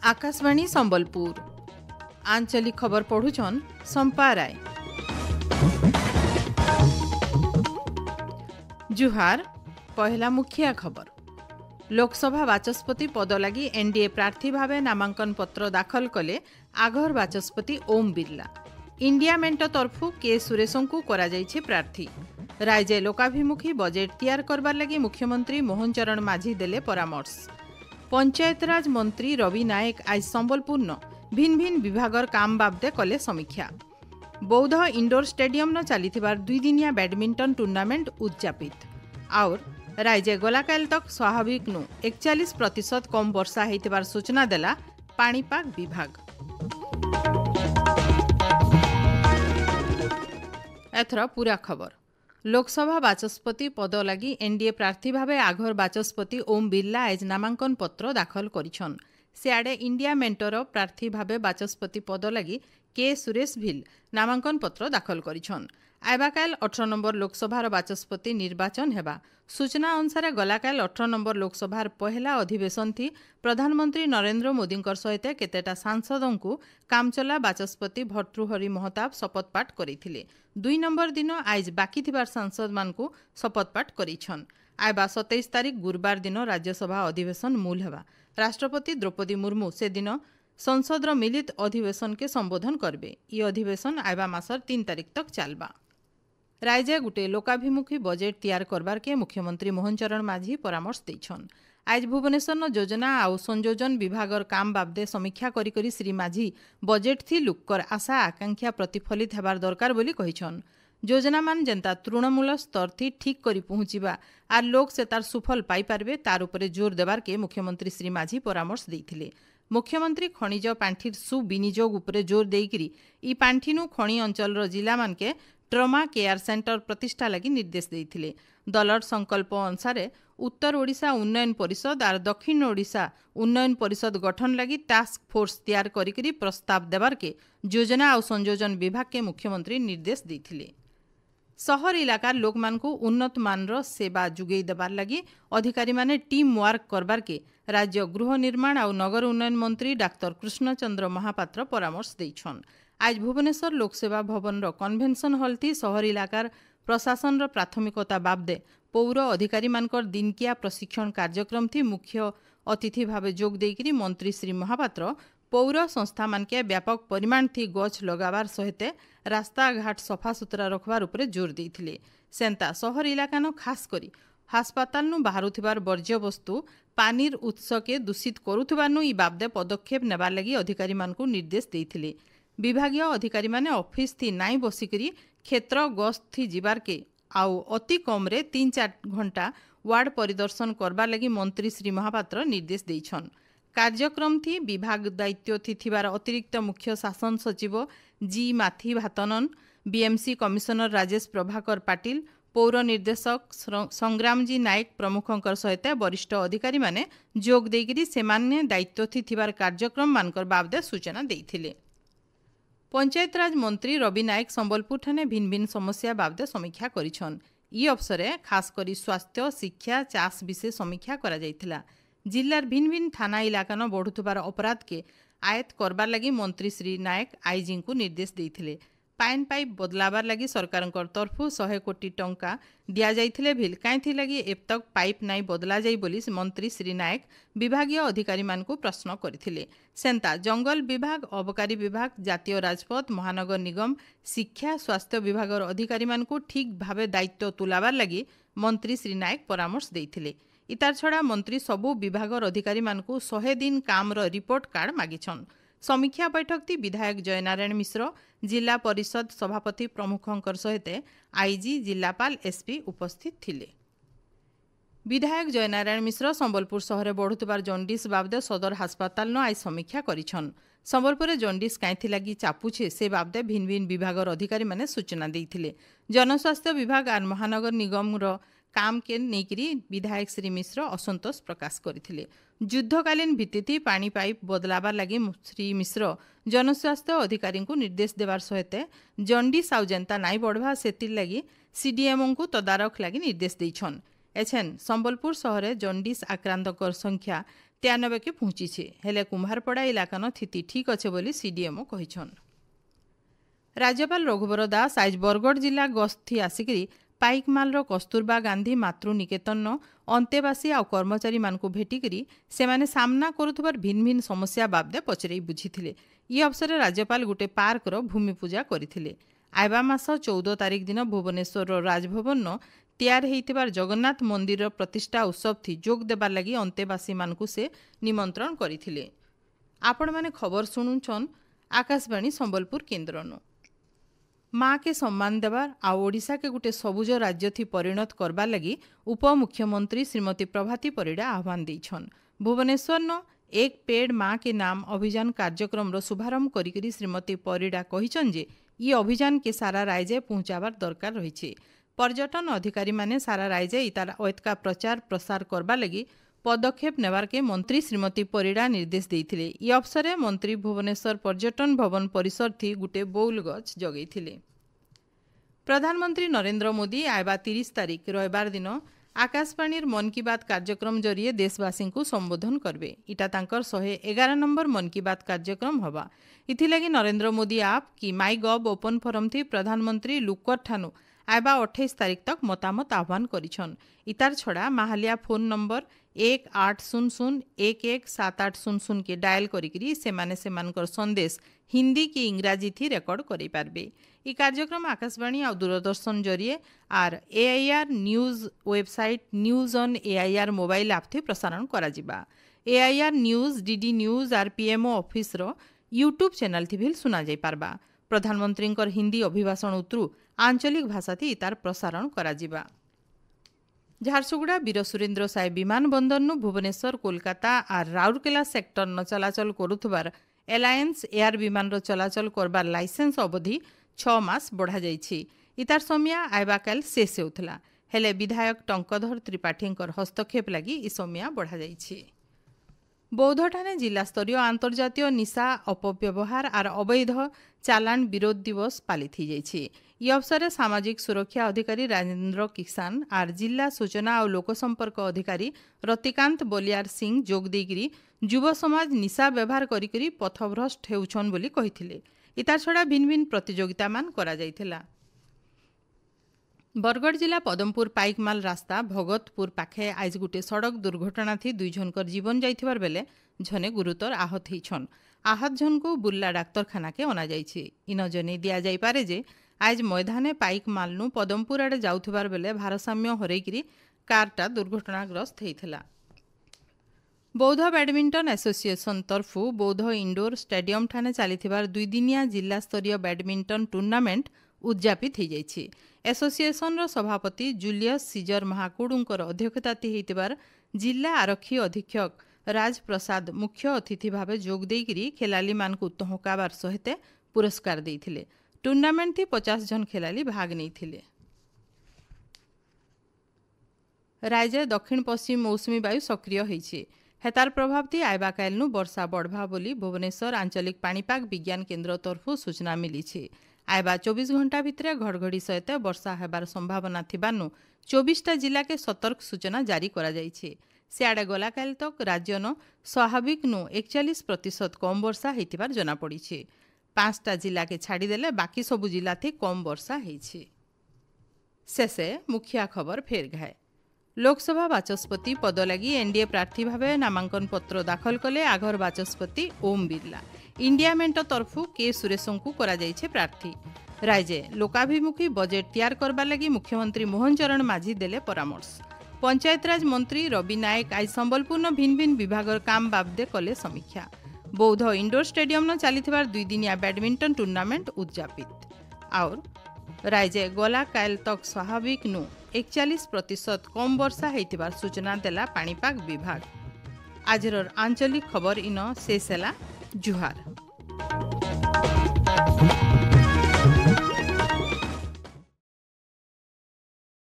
आकाशवाणी संबलपुर आंचलिक खबर पढ़ुछन संपा राय। जुहार पहला मुखिया खबर। लोकसभा बाचस्पति पद लगी एनडीए प्रार्थी भावे नामांकन पत्र दाखल कले आघर बाचस्पति ओम बिरला। इंडिया मेंट तरफु के सुरेशंकु करा जाइछे प्रार्थी। राज्य लोकाभिमुखी बजेट तैयार करबार लगी मुख्यमंत्री मोहन चरण माझी देले परामर्श। पंचायतराज मंत्री रवि नायक आज संबलपुर भिन्न भिन्न विभागर काम बाबदे कले समीक्षा। बौद्ध इंडोर स्टेडियम चलीथिबार 2 दिनिया बैडमिंटन टूर्नामेंट उद्यापित। और राज्य गलाकाल तक स्वाभाविक 41% कम वर्षा होइतिबार सूचना देला पाणीपाग विभाग। एथर पूरा खबर। लोकसभा बाचस्पति पद लगी एनडीए प्रार्थी भावे आघर बाचस्पति ओम बिरला आज नामांकन पत्र दाखल करिछन। सियाडे इंडिया मेंटर प्रार्थी भावे बाचस्पति पद लगी के सुरेश भिल नामांकन पत्र दाखल करिछन। आइबाकाल 18 नंबर लोकसभार बाचस्पति निर्वाचन हेबा। सूचना अनुसार गलाकाल 18 नंबर लोकसभार पहला अधिवेशन थी प्रधानमंत्री नरेंद्र मोदी सहित केतेटा सांसदों कामचला बाचस्पति भर्तृहरि महताब शपथपाठ करथिले। 2 नंबर दिन आज बाकी थिबार सांसद मानकु शपथपाठ करिछन। आइबा 27 तारिख गुरुवार दिन राज्यसभा अधिवेशन मूल हेबा। राष्ट्रपति द्रौपदी मुर्मू से दिन संसदर मिलित अधिवेशन के संबोधन करबे। ई अधिवेशन आइबा मासर 3 तारिख तक चलबा। राज्य गुटे लोकाभिमुखी बजेट तैयार करबार के मुख्यमंत्री मोहन चरण माझी परामर्श दैछन। आज भुवनेश्वर योजना आउ संयोजन विभागर काम बाबदे समीक्षा करी श्री माझी बजेट थी लोकर आशा आकांक्षा प्रतिफलित हेबार दरकार बोली कहिछन। योजना मान जेंता तृणमूल स्तर थी ठीक करी पहुंचीबा आर लोक से तार सुफल पाई पारबे तार उपरे जोर देबार के मुख्यमंत्री श्री माझी परामर्श दैथिले। मुख्यमंत्री खनिज पांठिर सुविनियोग उपरे जोर देइकरी ई पांठिनु खनि अंचलर जिला मानके ट्रमा केयर सेंटर प्रतिष्ठा लगी निर्देश देइथिले। दलर संकल्प अनुसार उत्तर ओडिशा उन्नयन परिषद और दक्षिण ओडिशा उन्नयन परिषद गठन लगी टास्क फोर्स तैयार करी प्रस्ताव देवार के योजना और संयोजन विभाग के मुख्यमंत्री निर्देश देइथिले। सहर इलाकार लोक मानकु उन्नत मानर सेवा जुगेई देबार लगी अधिकारी माने टीम वर्क करबार के राज्य गृह निर्माण और नगर उन्नयन मंत्री डाक्टर कृष्णचंद्र महापात्र परामर्श दैछन। आज भुवनेश्वर लोकसेवा भवन कन्वेंशन हॉल थी सहर इलाकार प्रशासन प्राथमिकता बाबदे पौर अधिकारी मानकर दिनकिया प्रशिक्षण कार्यक्रम थी मुख्य अतिथि भावे जोग देइकरी मंत्री श्री महापात्र पौर संस्था मानके व्यापक परिमाण थी गछ लगावार सहित रास्ता घाट सफा सुतरा रखबार उपरे जोर देइथिले। सेंता सहर इलाकानो खास करी हास्पातालनु बाहरुथिबार वर्ज्य वस्तु पानीर उत्स के दूषित करुथिबारनु ई बाबदे पदक्षेप नेबार लगी अधिकारी मानकु निर्देश देइथिले। विभागीय अधिकारी माने ऑफिस थी नाई बसिकरी क्षेत्र गस्त थी जिबार के आउ अति कम रे 3-4 घंटा वार्ड परिदर्शन करबार लगी मंत्री श्री महापात्र निर्देश देइछन। कार्यक्रम थी विभाग दायित्व थी थिबार अतिरिक्त मुख्य शासन सचिव जी माथी भातनन, बीएमसी कमिशनर राजेश प्रभाकर पाटिल, पौर निर्देशक संग्रामजी नायक प्रमुखंकर सहित वरिष्ठ अधिकारी माने जोग देइकरी सेमाने दायित्व थी थिबार कार्यक्रम मानकर बाबदे सूचना देइथिले। पंचायतराज मंत्री रवि नायक संबलपुर ठाने भिन्न भिन्न समस्या बाबदे समीक्षा करिछन। ई अवसरे खास करी स्वास्थ्य शिक्षा चाष विषय समीक्षा करा जायथिला। जिल्लार भिन्न भिन्न थाना इलाकान बढ़ुथबार अपराध के आयत करबार लगी मंत्री श्री नायक आईजी को निर्देश देइथिले। पाइन पाइप बदलाबार लगी सरकार तरफु 100 कोटी टंका दिया जाइथिले भिल काईथि लगी एबतक पाइप नाई बदला जाई बोली मंत्री श्री नायक विभागीय अधिकारी मानकु प्रश्न करथिले। सेंता जंगल विभाग, अबकारी विभाग, जातीय राजपथ, महानगर निगम, शिक्षा, स्वास्थ्य विभागर अधिकारी मानकु ठीक भावे दायित्व तुलाबार लगी मंत्री श्री नायक परामर्श देइथिले। इतार छड़ा मंत्री सबु विभागर अधिकारी मानकु 100 दिन कामर रिपोर्ट कार्ड मागिछन। समीक्षा बैठक थी विधायक जयनारायण मिश्र, जिला परिषद सभापति प्रमुखंकर सहित आईजी, जिलापाल, एसपी उपस्थित थिले। विधायक जयनारायण मिश्र संबलपुर सहरे बढ़ुतबार जंडिस बाबदे सदर हास्पाताल आज समीक्षा करिछन। संबलपुर जंडिस काईथि लगी चापुछे से बाबदे भिन्न भिन्न विभागर अधिकारी माने सूचना देइथिले। जनस्वास्थ्य विभाग और महानगर निगम काम के नेकरी विधायक श्री मिश्र असंतोष प्रकाश करथिले। युद्धकालीन भित्तिथि पानी पाइप बदलाबार लगी श्री मिश्र जनस्वास्थ्य अधिकारी को निर्देश देवार सहित जंडिस आउ जेंता नाई बढ़वा सेतिर लगी सीडीएमओ को तदारख लगी निर्देश देछन। एछेन संबलपुर सहरे जंडिस आक्रांतकर संख्या 93 के पहुंची हेले कुम्हारपड़ा इलाकान स्थिति ठीक अच्छे बोली सीडीएमओ कहिछन। राज्यपाल रघुवर दास आज बरगढ़ जिला गस्ती आसिकरी पाइकमालर कस्तूरबा गांधी मातृनिकेतन अंतेवासी आ कर्मचारी मानकु भेटिकरी सेमाने सामना करुथबार भिन्न भिन्न समस्या बाबदे पचरई बुझीथिले। ई अवसर राज्यपाल गोटे पार्कर भूमि पूजा करथिले। आइबा मास 14 तारिख दिन भुवनेश्वर राजभवन तैयार होइतिबार जगन्नाथ मंदिर प्रतिष्ठा उत्सव थी जोग देबार लगी अंतेवासी मानकु से निमंत्रण करथिले। आपण माने खबर सुनुछन आकाशवाणी संबलपुर केन्द्रनो। माँ के सम्मान देवार आ ओडिशा के गोटे सबुज राज्य थी परिणत करबार लगी उपमुख्यमंत्री श्रीमती प्रभाती परिड़ा आह्वान देछन। भुवनेश्वर न एक पेड़ माँ के नाम अभियान कार्यक्रम रो शुभारंभ करिकरी श्रीमती परिड़ा कहिछन जे ई अभियान के सारा राज्य पहुंचाबार दरकार रहिछे। पर्यटन अधिकारी माने सारा राज्य इतार ऐतका प्रचार प्रसार करबार लगी पदक्षेप नेबार के मंत्री श्रीमती परिड़ा निर्देश देइथिले। ई अवसरे मंत्री भुवनेश्वर पर्यटन भवन परिसर थी गुटे बौल गछ जगैथिले। प्रधानमंत्री नरेंद्र मोदी आइबा 30 तारिख रविवार दिन आकाशवाणी मन की बात कार्यक्रम जरिए देशवासी को संबोधन करबे। इटा तांकर 111 नंबर मन की बात कार्यक्रम हवा। इथिलागी नरेंद्र मोदी आप कि माई गव ओपन फोरम थी प्रधानमंत्री लुकर ठानु आइबा 28 तारिख तक मतामत आह्वान करिछन। इतार छड़ा माहालिया फोन नंबर 1800117800 के डायल करिकरी सेमाने सेमानकर संदेश हिंदी की इंग्राजी थी रेकर्ड करि पारबे। ई कार्यक्रम आकाशवाणी और दूरदर्शन जरिए आर AIR news website news on AIR mobile app थी प्रसारण करा जिबा। एआईआर न्यूज डीडी न्यूज आर पीएमओ ऑफिस रो यूट्यूब चैनल थी भी सुना जाई पारबा। प्रधानमंत्री हिंदी अभिभाषण उतरू आंचलिक भाषा थी इतार प्रसारण करा जिबा। झारसुगुड़ा वीर सुरेंद्र साय विमान बंदर नु भुवनेश्वर कोलकाता और राउरकेला सेक्टर न चलाचल करुथबार एलायंस एयर विमान रो चलाचल करबार लाइसेंस अवधि 6 मास बढ़ा जाइछि। इतार समिया आइबा काल शेष होउथला हेले विधायक टंकधर त्रिपाठींकर हस्तक्षेप लगी ई समिया बढ़ा जाइछि। बौद्धठाने जिला स्तरीय आंतर्जातीय निशा अपव्यवहार और अवैध चालान विरोध दिवस पालित होइछि। ई अवसर सामाजिक सुरक्षा अधिकारी राजेंद्र किसान और जिला सूचना और लोकसंपर्क अधिकारी रतिकांत बलियार सिंह जोग देगिरी युव समाज निशा व्यवहार करिकरी पथभ्रष्ट हेउछन बोली कहिथिले। इतार छड़ा भिन्न भिन्न प्रतियोगिता मान करा जाइथिला। बरगढ़ जिला पदमपुर पाइकमाल रास्ता भगतपुर पाखे आज गोटे सड़क दुर्घटना थी 2 जनकर जीवन जाइथिबार बेले जने गुरुतर आहत होइछन। आहत जन को बुर्ला डाक्तरखाना के अना जाइछि। इन जने दिया जाई पारे जे आज मैदाने पाइकमाल नु पदमपुर आड़े जाउथिबार बेले भारसाम्य हरैकिरी कारटा दुर्घटनाग्रस्त होइथिला। बौद्ध बैडमिंटन एसोसिएशन तरफु बौद्ध इंडोर स्टेडियम ठाने चलीथिबार 2 दिनिया जिला स्तरीय बैडमिंटन टूर्नामेंट उद्यापित हो जाइछि। एसोसिएशन रो सभापति जूलियस सीजर महाकुडुंकर अध्यक्षता होइतिबार जिला आरक्षी अधीक्षक राज प्रसाद मुख्य अतिथि भावे जोग देइकरी खेलाली मानकु तहकाबार सहित पुरस्कार देइथिले। टूर्नामेंट थी 50 जन खेलाली भाग नैथिले। राज्य दक्षिण पश्चिम मौसुमी वायु सक्रिय होइछि। हेतार प्रभाव थी आइबा कालनु वर्षा बढ़वा बोली भुवनेश्वर आंचलिक पाणीपाग विज्ञान केन्द्र तरफु सूचना मिली। आइबा 24 घंटा भितर घड़घड़ी सहित वर्षा हेबार संभावना थिबानु 24टा जिला के सतर्क सूचना जारी करा जाइछि। सियाड़े गला काल तक राज्यन स्वाभाविक नु 41% कम वर्षा होइतिबार जना पड़िछि। 5टा जिला के छाड़ीदेले बाकी सबु जिला थी कम वर्षा होइछि। शेषे मुखिया खबर फेर घाए। लोकसभा बाचस्पति पद लगी एनडीए प्रार्थी भावे नामांकन पत्र दाखल कले आघर बाचस्पति ओम बिरला। इंडिया मेंट तरफु के सुरेशों को करा जाइछे प्रार्थी। राज्य लोकाभिमुखी बजेट तैयार करबा लगी मुख्यमंत्री मोहन चरण माझी देले परामर्श। पंचायतराज मंत्री रवि नायक आज संबलपुर भिन्न भिन्न विभाग काम बाबदे कले समीक्षा। बौद्ध इंडोर स्टेडियम न चलीथिबार 2 दिनिया बैडमिंटन टूर्नामेंट उद्यापित। और राज्य गला काल तक स्वाभाविक नु 41% कम वर्षा होइतिबार सूचना देला पाणीपाग विभाग। आजर आंचलिक खबर इन शेष है। जुहार।